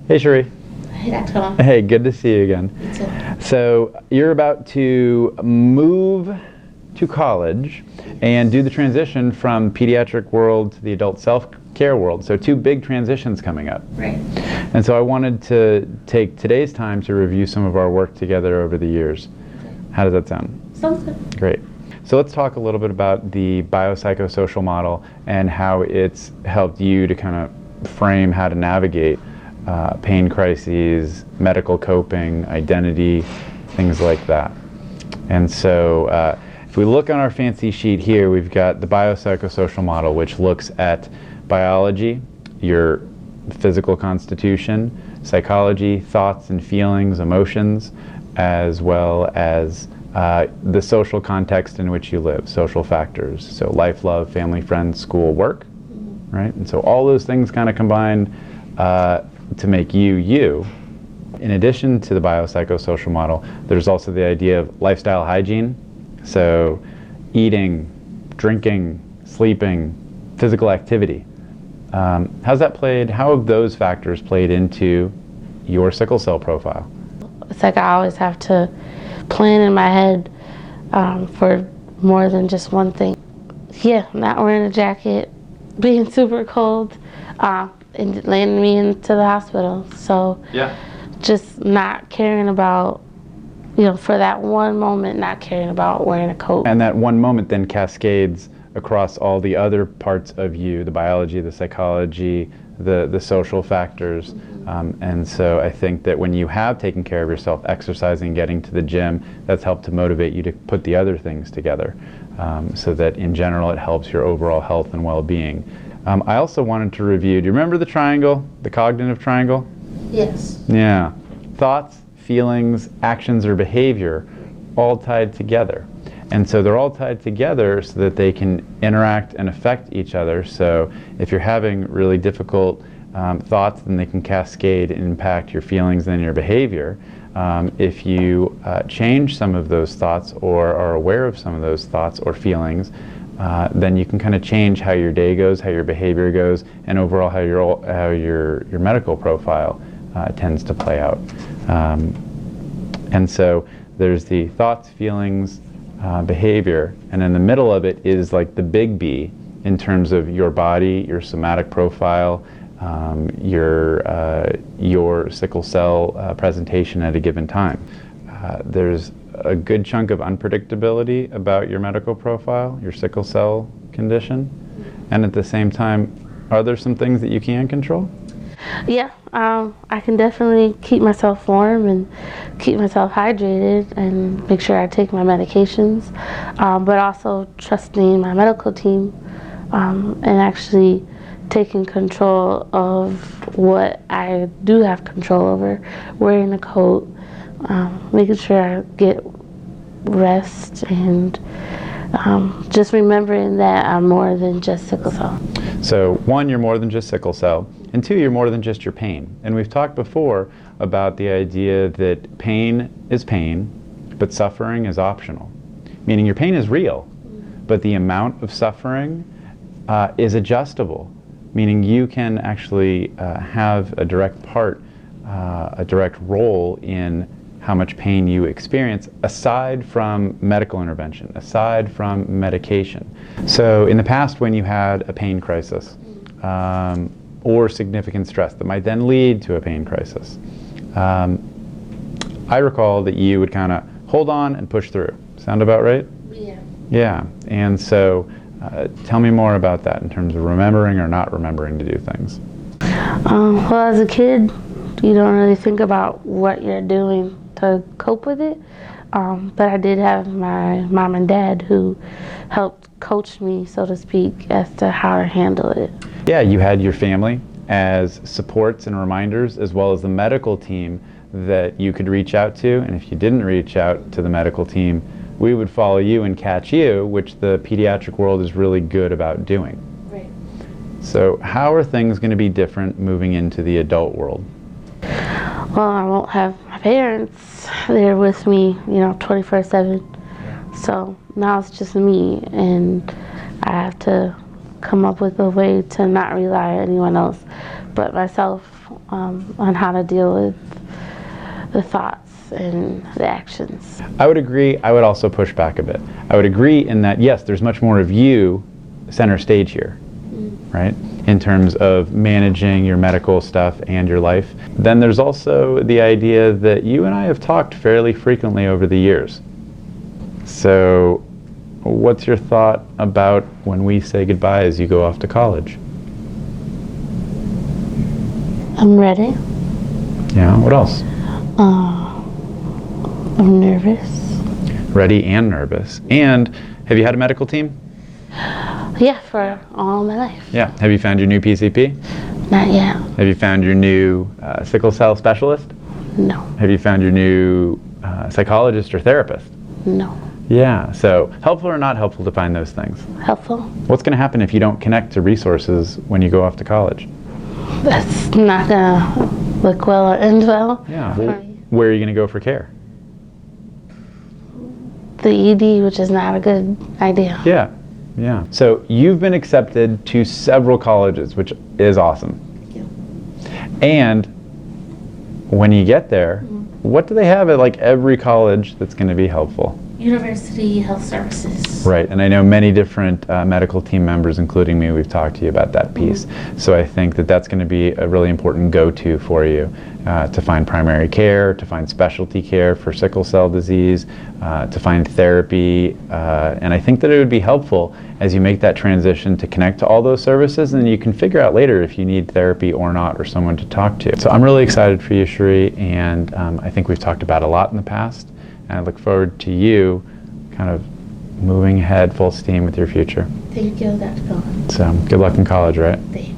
Hey, Sharee. Hey, Dr. Tom. Hey, good to see you again. You too. So you're about to move to college and do the transition from pediatric world to the adult self-care world. So two big transitions coming up. Right. And so I wanted to take today's time to review some of our work together over the years. How does that sound? Sounds good. Great. So let's talk a little bit about the biopsychosocial model and how it's helped you to kind of frame how to navigate pain crises, medical coping, identity, things like that. And so if we look on our fancy sheet here, we've got the biopsychosocial model, which looks at biology, your physical constitution, psychology, thoughts and feelings, emotions, as well as the social context in which you live, social factors. So life, love, family, friends, school, work, right? And so all those things kind of combine to make you, you. In addition to the biopsychosocial model, there's also the idea of lifestyle hygiene. So eating, drinking, sleeping, physical activity. How's that played? How have those factors played into your sickle cell profile? It's like I always have to plan in my head for more than just one thing. Yeah, not wearing a jacket, being super cold, and landing me into the hospital. So Yeah. just not caring about, for that one moment, not caring about wearing a coat. And that one moment then cascades across all the other parts of you, the biology, the psychology, the social factors. And so I think that when you have taken care of yourself, exercising, getting to the gym, that's helped to motivate you to put the other things together so that in general it helps your overall health and well-being. I also wanted to review, do you remember the triangle, the cognitive triangle? Yes. Yeah. Thoughts, feelings, actions, or behavior all tied together. And so they're all tied together so that they can interact and affect each other. So if you're having really difficult thoughts, then they can cascade and impact your feelings and your behavior. If you change some of those thoughts or are aware of some of those thoughts or feelings, then you can kind of change how your day goes, how your behavior goes, and overall how your medical profile tends to play out. And so there's the thoughts, feelings, behavior, and in the middle of it is like the big B in terms of your body, your somatic profile, your sickle cell presentation at a given time. There's a good chunk of unpredictability about your medical profile, your sickle cell condition, and at the same time, are there some things that you can control? Yeah, I can definitely keep myself warm and keep myself hydrated and make sure I take my medications, but also trusting my medical team and actually taking control of what I do have control over, wearing a coat, making sure I get rest, and just remembering that I'm more than just sickle cell. So one, you're more than just sickle cell, and two, you're more than just your pain. And we've talked before about the idea that pain is pain, but suffering is optional. Meaning your pain is real, but the amount of suffering is adjustable. Meaning you can actually have a direct part, a direct role in how much pain you experience aside from medical intervention, aside from medication. So in the past when you had a pain crisis or significant stress that might then lead to a pain crisis, I recall that you would kind of hold on and push through. Sound about right? Yeah. Yeah, and so tell me more about that in terms of remembering or not remembering to do things. Well, as a kid, you don't really think about what you're doing to cope with it, but I did have my mom and dad who helped coach me, so to speak, as to how to handle it. Yeah, you had your family as supports and reminders, as well as the medical team that you could reach out to, and if you didn't reach out to the medical team, we would follow you and catch you, which the pediatric world is really good about doing. Right. So how are things going to be different moving into the adult world? Well, I won't have my parents there with me, 24/7. So now it's just me, and I have to come up with a way to not rely on anyone else but myself on how to deal with the thoughts and the actions. I would agree. I would also push back a bit. I would agree in that, yes, there's much more of you center stage here, right? In terms of managing your medical stuff and your life. Then there's also the idea that you and I have talked fairly frequently over the years. So what's your thought about when we say goodbye as you go off to college? I'm ready. Yeah, what else? I'm nervous. Ready and nervous. And have you had a medical team? Yeah, for all my life. Yeah. Have you found your new PCP? Not yet. Have you found your new sickle cell specialist? No. Have you found your new psychologist or therapist? No. Yeah, so helpful or not helpful to find those things? Helpful. What's going to happen if you don't connect to resources when you go off to college? That's not gonna look well or end well. Yeah. Where are you going to go for care? The ED, which is not a good idea. Yeah, yeah. So you've been accepted to several colleges, which is awesome. And when you get there, what do they have at like every college that's going to be helpful? University Health Services. Right, and I know many different medical team members, including me, we've talked to you about that piece. So I think that that's going to be a really important go-to for you to find primary care, to find specialty care for sickle cell disease, to find therapy, and I think that it would be helpful as you make that transition to connect to all those services, and you can figure out later if you need therapy or not, or someone to talk to. So I'm really excited for you, Sharee, and I think we've talked about a lot in the past, and I look forward to you kind of moving ahead full steam with your future. Thank you, Dr. Cohen. So good luck in college, right? Thank you.